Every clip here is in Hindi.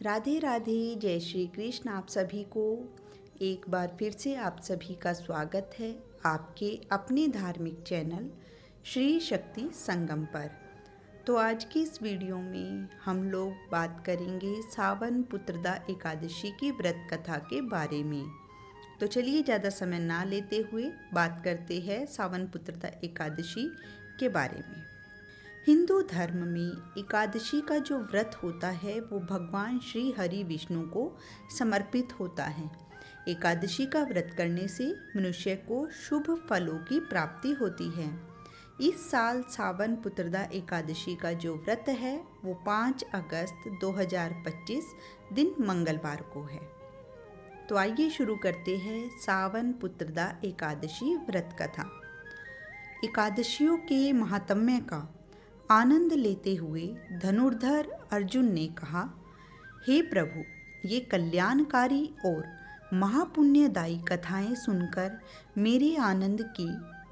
राधे राधे, जय श्री कृष्ण। आप सभी को एक बार फिर से आप सभी का स्वागत है आपके अपने धार्मिक चैनल श्री शक्ति संगम पर। तो आज की इस वीडियो में हम लोग बात करेंगे सावन पुत्रदा एकादशी की व्रत कथा के बारे में। तो चलिए ज़्यादा समय ना लेते हुए बात करते हैं सावन पुत्रदा एकादशी के बारे में। हिंदू धर्म में एकादशी का जो व्रत होता है वो भगवान श्री हरि विष्णु को समर्पित होता है। एकादशी का व्रत करने से मनुष्य को शुभ फलों की प्राप्ति होती है। इस साल सावन पुत्रदा एकादशी का जो व्रत है वो 5 अगस्त 2025 दिन मंगलवार को है। तो आइए शुरू करते हैं सावन पुत्रदा एकादशी व्रत कथा। एकादशियों के महात्म्य का आनंद लेते हुए धनुर्धर अर्जुन ने कहा, हे प्रभु, ये कल्याणकारी और महापुण्यदायी कथाएं सुनकर मेरे आनंद की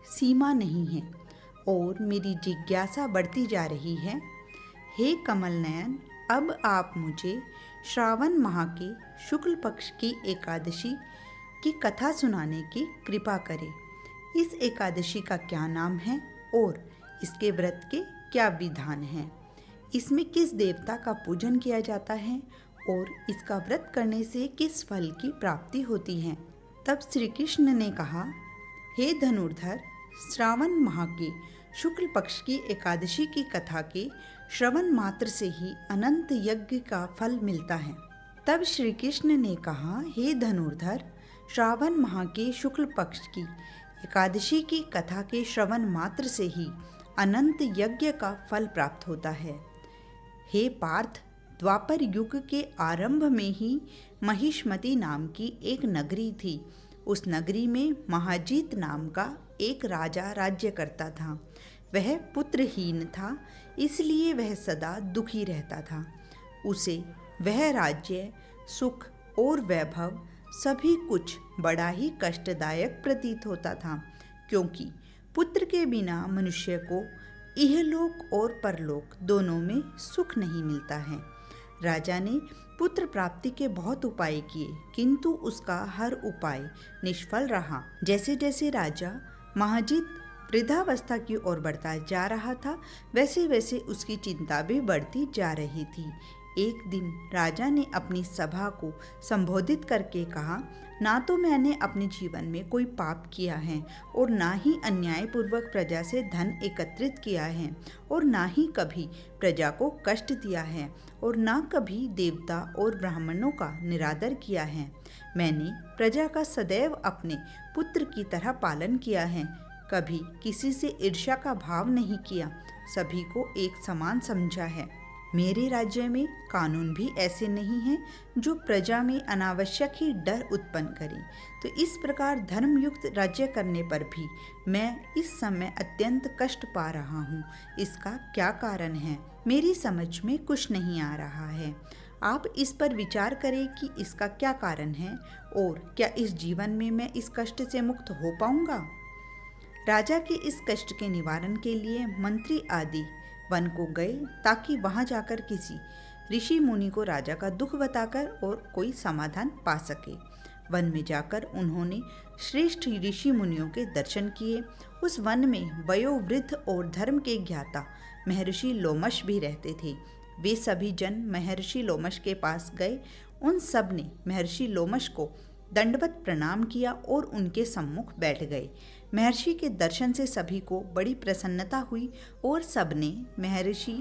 सीमा नहीं है और मेरी जिज्ञासा बढ़ती जा रही है। हे कमल नयन, अब आप मुझे श्रावण माह के शुक्ल पक्ष की एकादशी की कथा सुनाने की कृपा करें। इस एकादशी का क्या नाम है और इसके व्रत के क्या विधान है, इसमें किस देवता का पूजन किया जाता है और इसका व्रत करने से किस फल की प्राप्ति होती है। तब श्री कृष्ण ने कहा, हे धनुर्धर, श्रावण माह के शुक्ल पक्ष की एकादशी की कथा के श्रवण मात्र से ही अनंत यज्ञ का फल मिलता है। तब श्री कृष्ण ने कहा, हे धनुर्धर, श्रावण माह के शुक्ल पक्ष की एकादशी की कथा के श्रवण मात्र से ही अनंत यज्ञ का फल प्राप्त होता है। हे पार्थ, द्वापर युग के आरंभ में ही महिष्मति नाम की एक नगरी थी। उस नगरी में महाजीत नाम का एक राजा राज्य करता था। वह पुत्रहीन था, इसलिए वह सदा दुखी रहता था। उसे वह राज्य, सुख और वैभव सभी कुछ बड़ा ही कष्टदायक प्रतीत होता था, क्योंकि पुत्र के बिना मनुष्य को इहलोक और परलोक दोनों में सुख नहीं मिलता है। राजा ने पुत्र प्राप्ति के बहुत उपाय किए, किंतु उसका हर उपाय निष्फल रहा। जैसे जैसे राजा महाजीत वृद्धावस्था की ओर बढ़ता जा रहा था, वैसे वैसे उसकी चिंता भी बढ़ती जा रही थी। एक दिन राजा ने अपनी सभा को संबोधित करके कहा, ना तो मैंने अपने जीवन में कोई पाप किया है और ना ही अन्यायपूर्वक प्रजा से धन एकत्रित किया है और ना ही कभी प्रजा को कष्ट दिया है और ना कभी देवता और ब्राह्मणों का निरादर किया है। मैंने प्रजा का सदैव अपने पुत्र की तरह पालन किया है, कभी किसी से ईर्ष्या का भाव नहीं किया, सभी को एक समान समझा है। मेरे राज्य में कानून भी ऐसे नहीं हैं जो प्रजा में अनावश्यक ही डर उत्पन्न करें। तो इस प्रकार धर्मयुक्त राज्य करने पर भी मैं इस समय अत्यंत कष्ट पा रहा हूँ। इसका क्या कारण है, मेरी समझ में कुछ नहीं आ रहा है। आप इस पर विचार करें कि इसका क्या कारण है और क्या इस जीवन में मैं इस कष्ट से मुक्त हो पाऊंगा। राजा के इस कष्ट के निवारण के लिए मंत्री आदि वन को गए, ताकि वहां जाकर किसी ऋषि मुनि को राजा का दुख बताकर और कोई समाधान पा सके। वन में जाकर उन्होंने श्रेष्ठ ऋषि मुनियों के दर्शन किए। उस वन में वयोवृद्ध और धर्म के ज्ञाता महर्षि लोमश भी रहते थे। वे सभी जन महर्षि लोमश के पास गए। उन सब ने महर्षि लोमश को दंडवत प्रणाम किया और उनके सम्मुख बैठ गए। महर्षि के दर्शन से सभी को बड़ी प्रसन्नता हुई और सबने महर्षि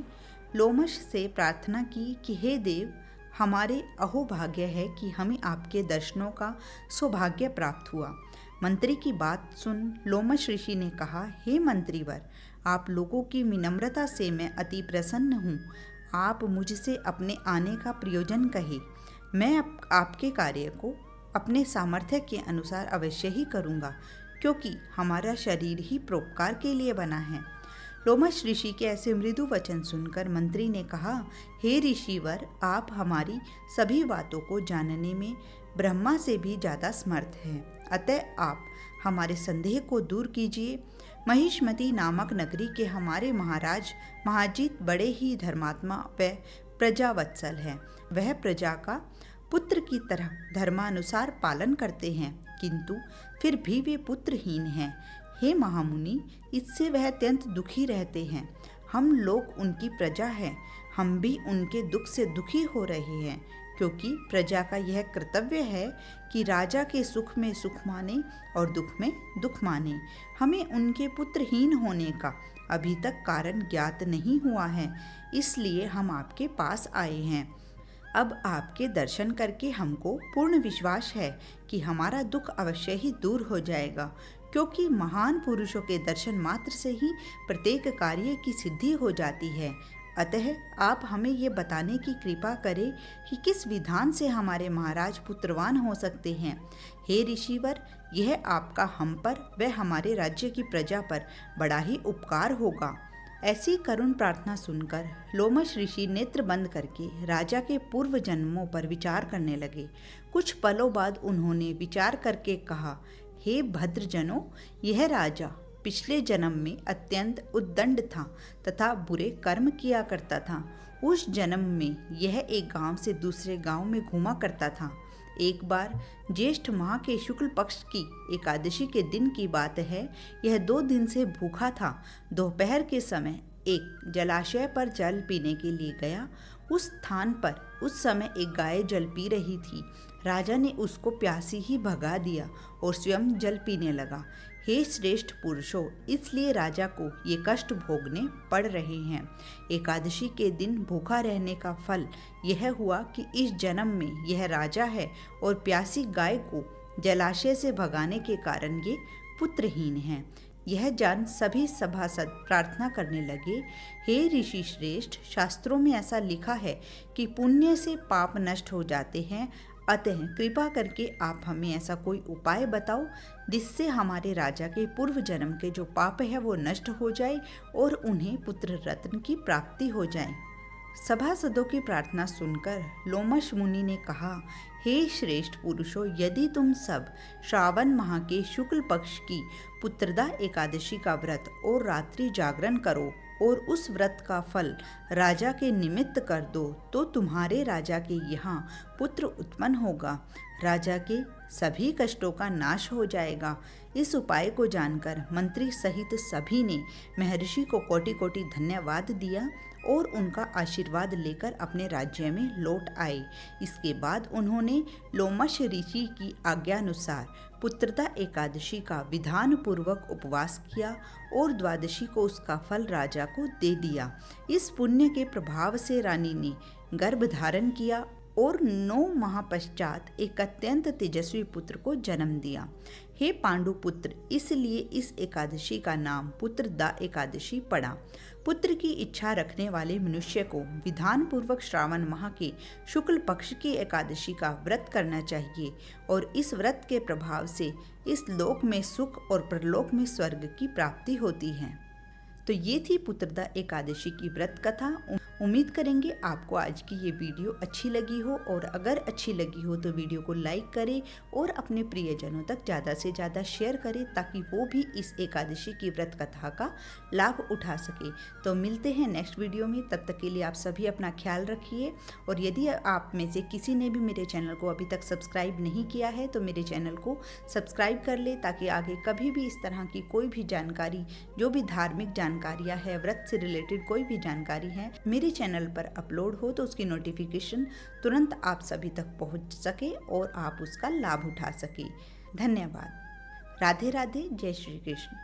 लोमश से प्रार्थना की कि हे देव, हमारे अहोभाग्य है कि हमें आपके दर्शनों का सौभाग्य प्राप्त हुआ। मंत्री की बात सुन लोमश ऋषि ने कहा, हे मंत्रीवर, आप लोगों की विनम्रता से मैं अति प्रसन्न हूँ। आप मुझसे अपने आने का प्रयोजन कहे। मैं आपके कार्य को अपने सामर्थ्य के अनुसार अवश्य ही करूँगा, क्योंकि हमारा शरीर ही परोपकार के लिए बना है। लोमश ऋषि के ऐसे मृदु वचन सुनकर मंत्री ने कहा, हे ऋषिवर, आप हमारी सभी बातों को जानने में ब्रह्मा से भी ज़्यादा समर्थ हैं। अतः आप हमारे संदेह को दूर कीजिए। महिष्मति नामक नगरी के हमारे महाराज महाजीत बड़े ही धर्मात्मा व प्रजावत्सल है। वह प्रजा का पुत्र की तरह धर्मानुसार पालन करते हैं, किंतु फिर भी वे पुत्रहीन हैं। हे महामुनि, इससे वह अत्यंत दुखी रहते हैं। हम लोग उनकी प्रजा हैं, हम भी उनके दुख से दुखी हो रहे हैं, क्योंकि प्रजा का यह कर्तव्य है कि राजा के सुख में सुख माने और दुख में दुख माने। हमें उनके पुत्रहीन होने का अभी तक कारण ज्ञात नहीं हुआ है, इसलिए हम आपके पास आए हैं। अब आपके दर्शन करके हमको पूर्ण विश्वास है कि हमारा दुख अवश्य ही दूर हो जाएगा, क्योंकि महान पुरुषों के दर्शन मात्र से ही प्रत्येक कार्य की सिद्धि हो जाती है। अतः आप हमें ये बताने की कृपा करें कि किस विधान से हमारे महाराज पुत्रवान हो सकते हैं। हे ऋषिवर, यह आपका हम पर व हमारे राज्य की प्रजा पर बड़ा ही उपकार होगा। ऐसी करुण प्रार्थना सुनकर लोमश ऋषि नेत्र बंद करके राजा के पूर्व जन्मों पर विचार करने लगे। कुछ पलों बाद उन्होंने विचार करके कहा, हे भद्रजनों, यह राजा पिछले जन्म में अत्यंत उद्दंड था तथा बुरे कर्म किया करता था। उस जन्म में यह एक गांव से दूसरे गांव में घूमा करता था। एक बार ज्येष्ठ माह के शुक्ल पक्ष की एकादशी के दिन की बात है। यह 2 दिन से भूखा था। दोपहर के समय एक जलाशय पर जल पीने के लिए गया। उस स्थान पर उस समय एक गाय जल पी रही थी। राजा ने उसको प्यासी ही भगा दिया और स्वयं जल पीने लगा। हे श्रेष्ठ पुरुषों, इसलिए राजा को ये कष्ट भोगने पड़ रहे हैं। एकादशी के दिन भूखा रहने का फल यह हुआ कि इस जन्म में यह राजा है और प्यासी गाय को जलाशय से भगाने के कारण ये पुत्रहीन हैं। यह जान सभी सभासद प्रार्थना करने लगे, हे ऋषि श्रेष्ठ, शास्त्रों में ऐसा लिखा है कि पुण्य से पाप नष्ट हो जाते हैं। अतः कृपा करके आप हमें ऐसा कोई उपाय बताओ जिससे हमारे राजा के पूर्व जन्म के जो पाप है वो नष्ट हो जाए और उन्हें पुत्र रत्न की प्राप्ति हो जाए। सभासदों की प्रार्थना सुनकर लोमश मुनि ने कहा, हे श्रेष्ठ पुरुषों, यदि तुम सब श्रावण माह के शुक्ल पक्ष की पुत्रदा एकादशी का व्रत और रात्रि जागरण करो और उस व्रत का फल राजा के निमित्त कर दो, तो तुम्हारे राजा के यहाँ पुत्र उत्पन्न होगा। राजा के सभी कष्टों का नाश हो जाएगा। इस उपाय को जानकर मंत्री सहित सभी ने महर्षि को कोटि कोटि धन्यवाद दिया और उनका आशीर्वाद लेकर अपने राज्य में लौट आए। इसके बाद उन्होंने लोमश ऋषि की आज्ञानुसार पुत्रदा एकादशी का विधान पूर्वक उपवास किया और द्वादशी को उसका फल राजा को दे दिया। इस पुण्य के प्रभाव से रानी ने गर्भ धारण किया और 9 माह पश्चात एक अत्यंत तेजस्वी पुत्र को जन्म दिया। हे पांडुपुत्र, इसलिए इस एकादशी का नाम पुत्रदा एकादशी पड़ा। पुत्र की इच्छा रखने वाले मनुष्य को विधान पूर्वक श्रावण माह के शुक्ल पक्ष की एकादशी का व्रत करना चाहिए और इस व्रत के प्रभाव से इस लोक में सुख और परलोक में स्वर्ग की प्राप्ति होती है। तो ये थी पुत्रदा एकादशी की व्रत कथा। उम्मीद करेंगे आपको आज की ये वीडियो अच्छी लगी हो, और अगर अच्छी लगी हो तो वीडियो को लाइक करें और अपने प्रियजनों तक ज़्यादा से ज़्यादा शेयर करें ताकि वो भी इस एकादशी की व्रत कथा का लाभ उठा सके। तो मिलते हैं नेक्स्ट वीडियो में, तब तक के लिए आप सभी अपना ख्याल रखिए। और यदि आप में से किसी ने भी मेरे चैनल को अभी तक सब्सक्राइब नहीं किया है तो मेरे चैनल को सब्सक्राइब कर ले, ताकि आगे कभी भी इस तरह की कोई भी जानकारी, जो भी धार्मिक जानकारियाँ है, व्रत से रिलेटेड कोई भी जानकारी है, मेरे चैनल पर अपलोड हो तो उसकी नोटिफिकेशन तुरंत आप सभी तक पहुंच सके और आप उसका लाभ उठा सके। धन्यवाद। राधे राधे। जय श्री कृष्ण।